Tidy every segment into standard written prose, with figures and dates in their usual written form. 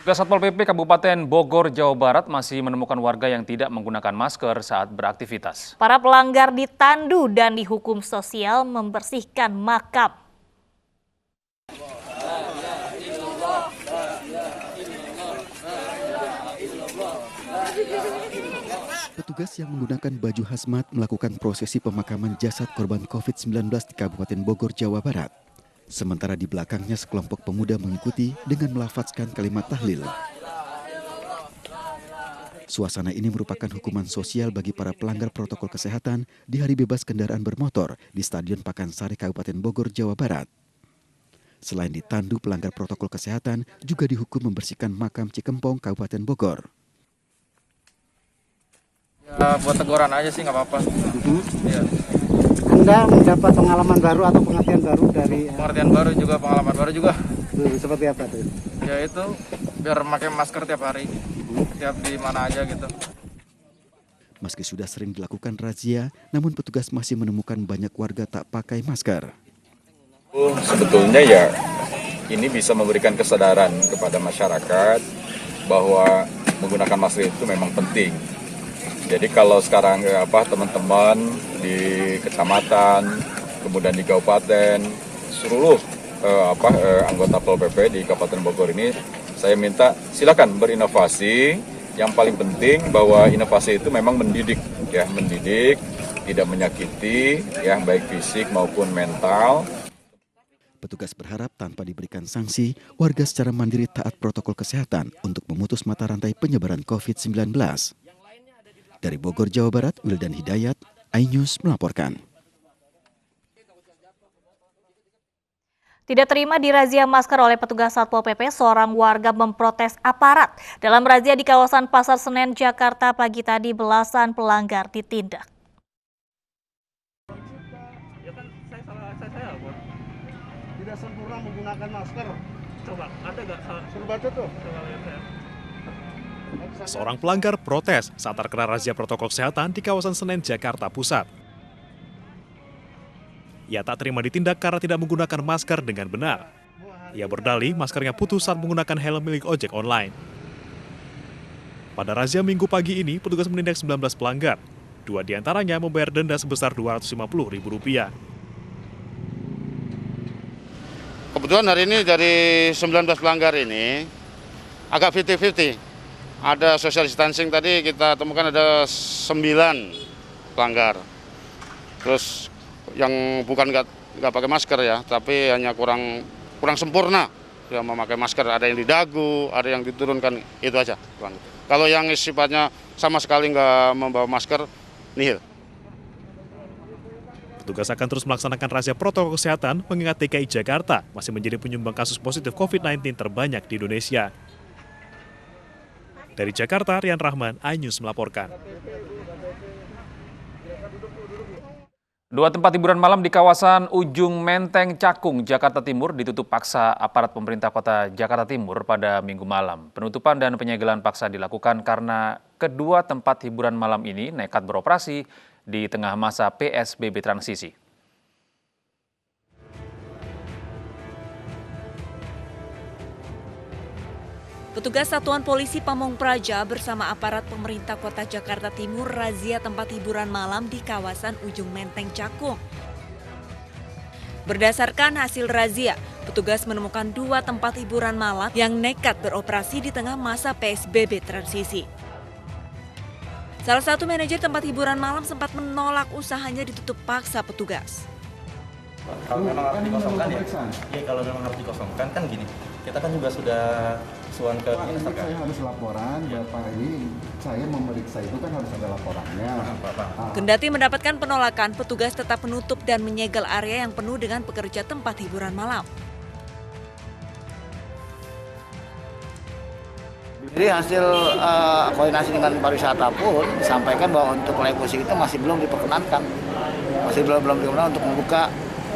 Petugas Satpol PP Kabupaten Bogor, Jawa Barat masih menemukan warga yang tidak menggunakan masker saat beraktivitas. Para pelanggar ditandu dan dihukum sosial membersihkan makam. Petugas yang menggunakan baju hazmat melakukan prosesi pemakaman jasad korban COVID-19 di Kabupaten Bogor, Jawa Barat. Sementara di belakangnya sekelompok pemuda mengikuti dengan melafazkan kalimat tahlil. Suasana ini merupakan hukuman sosial bagi para pelanggar protokol kesehatan di Hari Bebas Kendaraan Bermotor di Stadion Pakansari, Kabupaten Bogor, Jawa Barat. Selain ditandu pelanggar protokol kesehatan, juga dihukum membersihkan makam Cikempong, Kabupaten Bogor. Ya, buat teguran aja sih nggak apa-apa. Ya. Anda mendapat pengalaman baru atau pengertian baru dari Pengertian baru juga, pengalaman baru juga. Seperti apa tuh? Ya itu biar pakai masker tiap hari, tiap di mana aja gitu. Meski sudah sering dilakukan razia, namun petugas masih menemukan banyak warga tak pakai masker. Sebetulnya ya ini bisa memberikan kesadaran kepada masyarakat bahwa menggunakan masker itu memang penting. Jadi kalau sekarang teman-teman di kecamatan, kemudian di kabupaten, seluruh anggota Pol PP di Kabupaten Bogor ini, saya minta silakan berinovasi. Yang paling penting bahwa inovasi itu memang mendidik, tidak menyakiti, baik fisik maupun mental. Petugas berharap tanpa diberikan sanksi, warga secara mandiri taat protokol kesehatan untuk memutus mata rantai penyebaran COVID-19. Dari Bogor, Jawa Barat, Wildan Hidayat, iNews melaporkan. Tidak terima dirazia masker oleh petugas Satpol PP, seorang warga memprotes aparat. Dalam razia di kawasan Pasar Senen, Jakarta pagi tadi, belasan pelanggar ditindak. Ya kan saya tidak sempurna menggunakan masker. Coba, ada nggak? Suruh baca tuh. Seorang pelanggar protes saat terkena razia protokol kesehatan di kawasan Senen, Jakarta Pusat. Ia tak terima ditindak karena tidak menggunakan masker dengan benar. Ia berdalih maskernya putus saat menggunakan helm milik ojek online. Pada razia Minggu pagi ini, petugas menindak 19 pelanggar. 2 diantaranya membayar denda sebesar Rp250.000. Kebetulan hari ini dari 19 pelanggar ini agak 50-50. Ada social distancing tadi kita temukan ada 9 pelanggar. Terus yang bukan nggak pakai masker ya, tapi hanya kurang sempurna ya memakai masker. Ada yang di dagu, ada yang diturunkan, itu aja. Kalau yang sifatnya sama sekali nggak membawa masker, nihil. Petugas akan terus melaksanakan razia protokol kesehatan mengingat DKI Jakarta masih menjadi penyumbang kasus positif COVID-19 terbanyak di Indonesia. Dari Jakarta, Rian Rahman, iNews melaporkan. 2 tempat hiburan malam di kawasan Ujung Menteng, Cakung, Jakarta Timur ditutup paksa aparat pemerintah kota Jakarta Timur pada Minggu malam. Penutupan dan penyegelan paksa dilakukan karena kedua tempat hiburan malam ini nekat beroperasi di tengah masa PSBB transisi. Petugas Satuan Polisi Pamong Praja bersama aparat pemerintah kota Jakarta Timur razia tempat hiburan malam di kawasan Ujung Menteng, Cakung. Berdasarkan hasil razia, petugas menemukan 2 tempat hiburan malam yang nekat beroperasi di tengah masa PSBB transisi. Salah satu manajer tempat hiburan malam sempat menolak usahanya ditutup paksa petugas. Kalau memang harus dikosongkan ya kalau memang harus dikosongkan kan gini, kita kan juga sudah suan ke Pak, saya harus laporan, Bapak ini saya memeriksa itu kan harus ada laporannya. Kendati mendapatkan penolakan, petugas tetap menutup dan menyegel area yang penuh dengan pekerja tempat hiburan malam. Jadi hasil koordinasi dengan pariwisata pun disampaikan bahwa untuk live music itu masih belum diperkenankan, masih belum diperkenankan untuk membuka.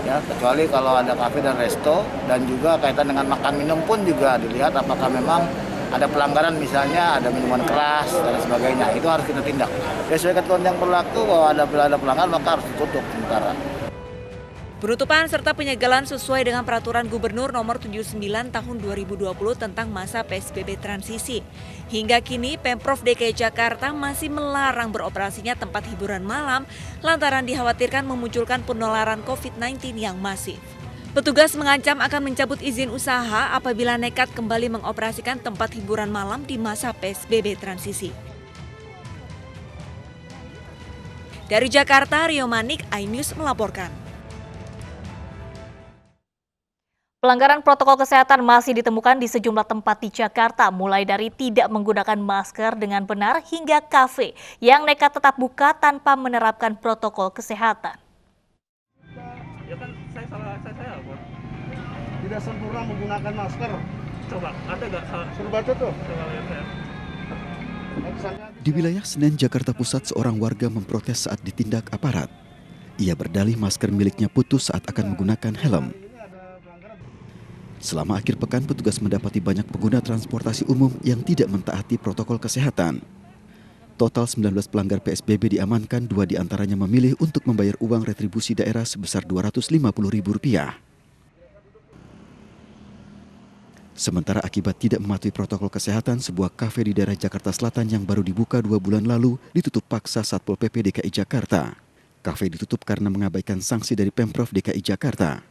Ya, kecuali kalau ada kafe dan resto, dan juga kaitan dengan makan minum pun juga dilihat apakah memang ada pelanggaran, misalnya ada minuman keras dan sebagainya, itu harus kita tindak. Sesuai ketentuan yang berlaku bahwa ada pelanggaran maka harus ditutup sementara. Penutupan serta penyegelan sesuai dengan Peraturan Gubernur Nomor 79 Tahun 2020 tentang masa PSBB transisi. Hingga kini, Pemprov DKI Jakarta masih melarang beroperasinya tempat hiburan malam lantaran dikhawatirkan memunculkan penularan COVID-19 yang masif. Petugas mengancam akan mencabut izin usaha apabila nekat kembali mengoperasikan tempat hiburan malam di masa PSBB transisi. Dari Jakarta, Rio Manik, iNews melaporkan. Pelanggaran protokol kesehatan masih ditemukan di sejumlah tempat di Jakarta, mulai dari tidak menggunakan masker dengan benar hingga kafe yang nekat tetap buka tanpa menerapkan protokol kesehatan. Ya kan saya Bor. Tidak sempurna menggunakan masker. Coba, ada nggak suruh baca tuh? Coba lihat saya. Di wilayah Senen, Jakarta Pusat, seorang warga memprotes saat ditindak aparat. Ia berdalih masker miliknya putus saat akan menggunakan helm. Selama akhir pekan, petugas mendapati banyak pengguna transportasi umum yang tidak mentaati protokol kesehatan. Total 19 pelanggar PSBB diamankan, 2 diantaranya memilih untuk membayar uang retribusi daerah sebesar Rp250.000. Sementara akibat tidak mematuhi protokol kesehatan, sebuah kafe di daerah Jakarta Selatan yang baru dibuka 2 bulan lalu ditutup paksa Satpol PP DKI Jakarta. Kafe ditutup karena mengabaikan sanksi dari Pemprov DKI Jakarta.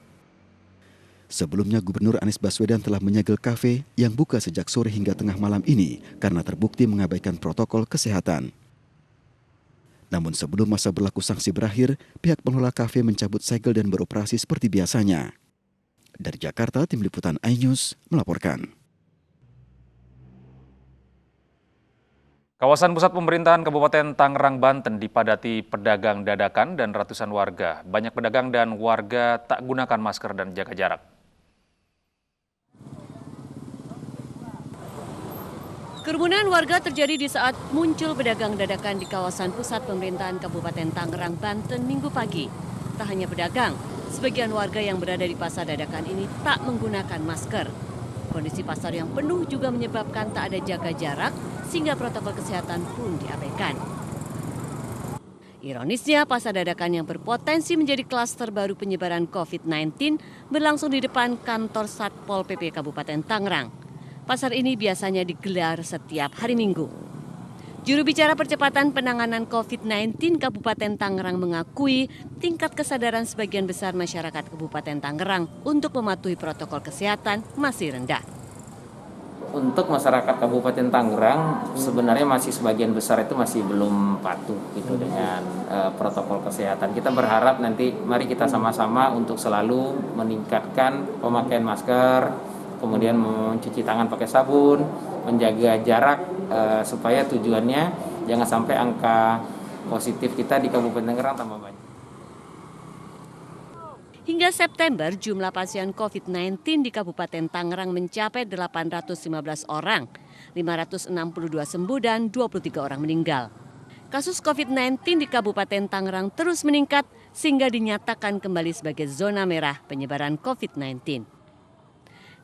Sebelumnya, Gubernur Anies Baswedan telah menyegel kafe yang buka sejak sore hingga tengah malam ini karena terbukti mengabaikan protokol kesehatan. Namun sebelum masa berlaku sanksi berakhir, pihak pengelola kafe mencabut segel dan beroperasi seperti biasanya. Dari Jakarta, Tim Liputan iNews melaporkan. Kawasan pusat pemerintahan Kabupaten Tangerang, Banten dipadati pedagang dadakan dan ratusan warga. Banyak pedagang dan warga tak gunakan masker dan jaga jarak. Kerumunan warga terjadi di saat muncul pedagang dadakan di kawasan pusat pemerintahan Kabupaten Tangerang, Banten Minggu pagi. Tak hanya pedagang, sebagian warga yang berada di pasar dadakan ini tak menggunakan masker. Kondisi pasar yang penuh juga menyebabkan tak ada jaga jarak, sehingga protokol kesehatan pun diabaikan. Ironisnya, pasar dadakan yang berpotensi menjadi klaster baru penyebaran COVID-19 berlangsung di depan kantor Satpol PP Kabupaten Tangerang. Pasar ini biasanya digelar setiap hari Minggu. Juru bicara percepatan penanganan COVID-19 Kabupaten Tangerang mengakui tingkat kesadaran sebagian besar masyarakat Kabupaten Tangerang untuk mematuhi protokol kesehatan masih rendah. Untuk masyarakat Kabupaten Tangerang sebenarnya masih sebagian besar itu masih belum patuh gitu dengan protokol kesehatan. Kita berharap nanti mari kita sama-sama untuk selalu meningkatkan pemakaian masker, kemudian mencuci tangan pakai sabun, menjaga jarak supaya tujuannya jangan sampai angka positif kita di Kabupaten Tangerang tambah banyak. Hingga September, jumlah pasien COVID-19 di Kabupaten Tangerang mencapai 815 orang, 562 sembuh dan 23 orang meninggal. Kasus COVID-19 di Kabupaten Tangerang terus meningkat sehingga dinyatakan kembali sebagai zona merah penyebaran COVID-19.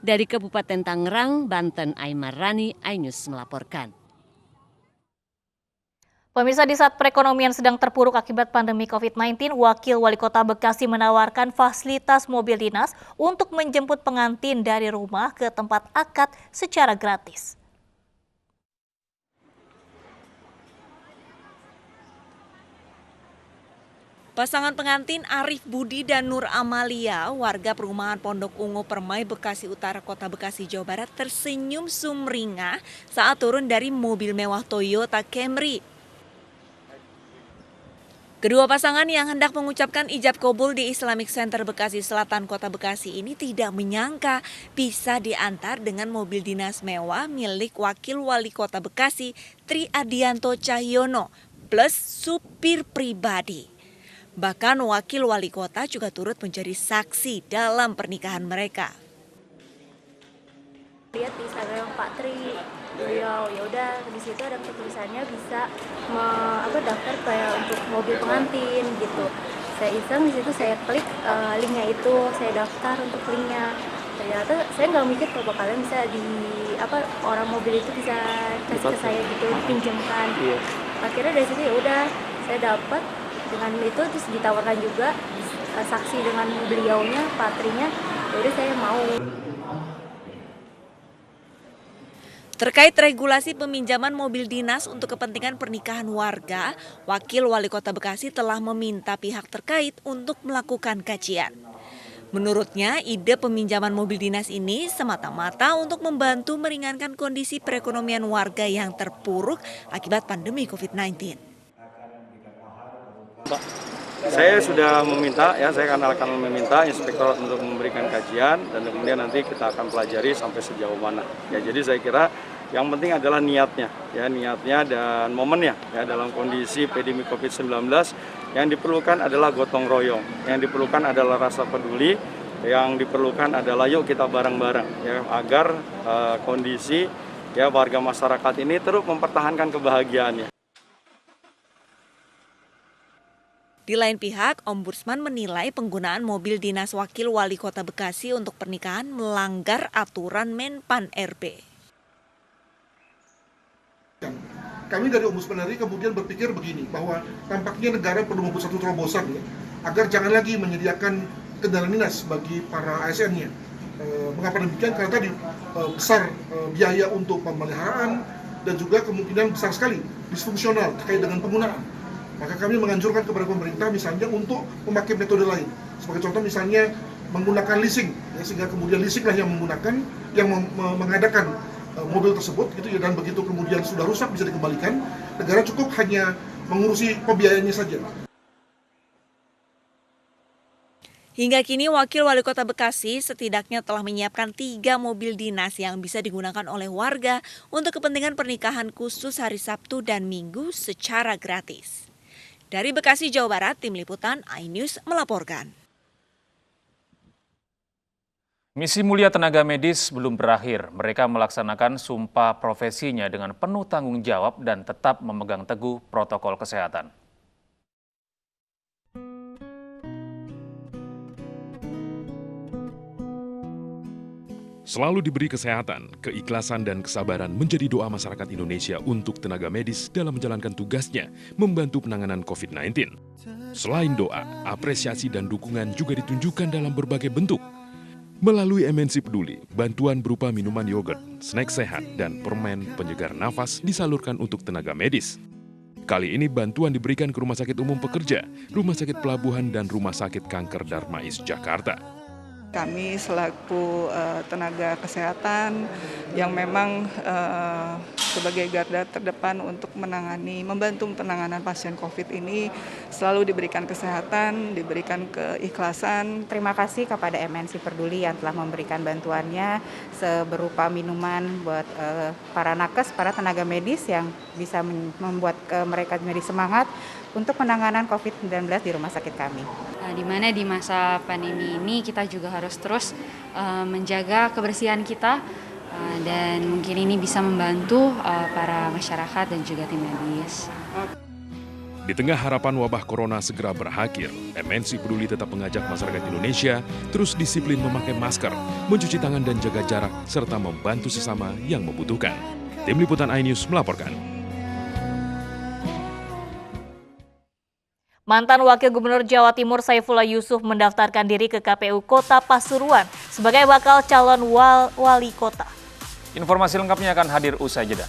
Dari Kabupaten Tangerang, Banten, Aimar Rani, iNews melaporkan. Pemirsa, di saat perekonomian sedang terpuruk akibat pandemi COVID-19, Wakil Wali Kota Bekasi menawarkan fasilitas mobil dinas untuk menjemput pengantin dari rumah ke tempat akad secara gratis. Pasangan pengantin Arif Budi dan Nur Amalia, warga perumahan Pondok Ungu Permai, Bekasi Utara, Kota Bekasi, Jawa Barat, tersenyum sumringah saat turun dari mobil mewah Toyota Camry. Kedua pasangan yang hendak mengucapkan ijab kabul di Islamic Center Bekasi Selatan, Kota Bekasi ini tidak menyangka bisa diantar dengan mobil dinas mewah milik Wakil Wali Kota Bekasi Tri Adianto Cahyono plus supir pribadi. Bahkan Wakil Wali Kota juga turut menjadi saksi dalam pernikahan mereka. Lihat di Instagram Pak Tri, beliau ya udah di situ ada tulisannya bisa daftar kayak untuk mobil pengantin gitu. Saya iseng di situ, saya klik linknya itu, saya daftar untuk linknya. Ternyata saya nggak mikir kalau kalian bisa orang mobil itu bisa kasih ke saya gitu, dipinjamkan. Akhirnya dari situ ya udah saya dapat. Dengan itu terus ditawarkan juga saksi dengan beliaunya, Pak Trinya, ya udah saya mau. Terkait regulasi peminjaman mobil dinas untuk kepentingan pernikahan warga, Wakil Wali Kota Bekasi telah meminta pihak terkait untuk melakukan kajian. Menurutnya, ide peminjaman mobil dinas ini semata-mata untuk membantu meringankan kondisi perekonomian warga yang terpuruk akibat pandemi COVID-19. Saya sudah meminta, saya akan meminta inspektorat untuk memberikan kajian dan kemudian nanti kita akan pelajari sampai sejauh mana. Jadi saya kira yang penting adalah niatnya, niatnya dan momennya. Dalam kondisi pandemi COVID-19 yang diperlukan adalah gotong royong, yang diperlukan adalah rasa peduli, yang diperlukan adalah yuk kita bareng-bareng agar kondisi warga masyarakat ini terus mempertahankan kebahagiaannya. Di lain pihak, Ombudsman menilai penggunaan mobil dinas Wakil Wali Kota Bekasi untuk pernikahan melanggar aturan Menpan RB. Kami dari Ombudsman RI kemudian berpikir begini, bahwa tampaknya negara perlu membuat satu terobosan agar jangan lagi menyediakan kendaraan dinas bagi para ASN-nya. Mengapa demikian? Karena tadi besar biaya untuk pemeliharaan dan juga kemungkinan besar sekali disfungsional terkait dengan penggunaan. Maka kami menganjurkan kepada pemerintah misalnya untuk memakai metode lain. Sebagai contoh misalnya menggunakan leasing, sehingga kemudian leasinglah yang mengadakan mobil tersebut, dan begitu kemudian sudah rusak bisa dikembalikan, negara cukup hanya mengurusi pembiayaannya saja. Hingga kini Wakil Wali Kota Bekasi setidaknya telah menyiapkan 3 mobil dinas yang bisa digunakan oleh warga untuk kepentingan pernikahan khusus hari Sabtu dan Minggu secara gratis. Dari Bekasi, Jawa Barat, Tim Liputan iNews melaporkan. Misi mulia tenaga medis belum berakhir. Mereka melaksanakan sumpah profesinya dengan penuh tanggung jawab dan tetap memegang teguh protokol kesehatan. Selalu diberi kesehatan, keikhlasan dan kesabaran menjadi doa masyarakat Indonesia untuk tenaga medis dalam menjalankan tugasnya membantu penanganan COVID-19. Selain doa, apresiasi dan dukungan juga ditunjukkan dalam berbagai bentuk. Melalui MNC Peduli, bantuan berupa minuman yogurt, snack sehat, dan permen penyegar nafas disalurkan untuk tenaga medis. Kali ini bantuan diberikan ke Rumah Sakit Umum Pekerja, Rumah Sakit Pelabuhan, dan Rumah Sakit Kanker Darmais, Jakarta. Kami selaku tenaga kesehatan yang memang sebagai garda terdepan untuk membantu penanganan pasien COVID ini selalu diberikan kesehatan, diberikan keikhlasan. Terima kasih kepada MNC Peduli yang telah memberikan bantuannya berupa minuman buat para nakes, para tenaga medis yang bisa membuat mereka menjadi semangat untuk penanganan COVID-19 di rumah sakit kami. Di mana di masa pandemi ini kita juga harus terus menjaga kebersihan kita dan mungkin ini bisa membantu para masyarakat dan juga tim medis. Di tengah harapan wabah corona segera berakhir, MNC Peduli tetap mengajak masyarakat Indonesia terus disiplin memakai masker, mencuci tangan dan jaga jarak, serta membantu sesama yang membutuhkan. Tim Liputan iNews melaporkan. Mantan Wakil Gubernur Jawa Timur Saifullah Yusuf mendaftarkan diri ke KPU Kota Pasuruan sebagai bakal calon wali kota. Informasi lengkapnya akan hadir usai jeda.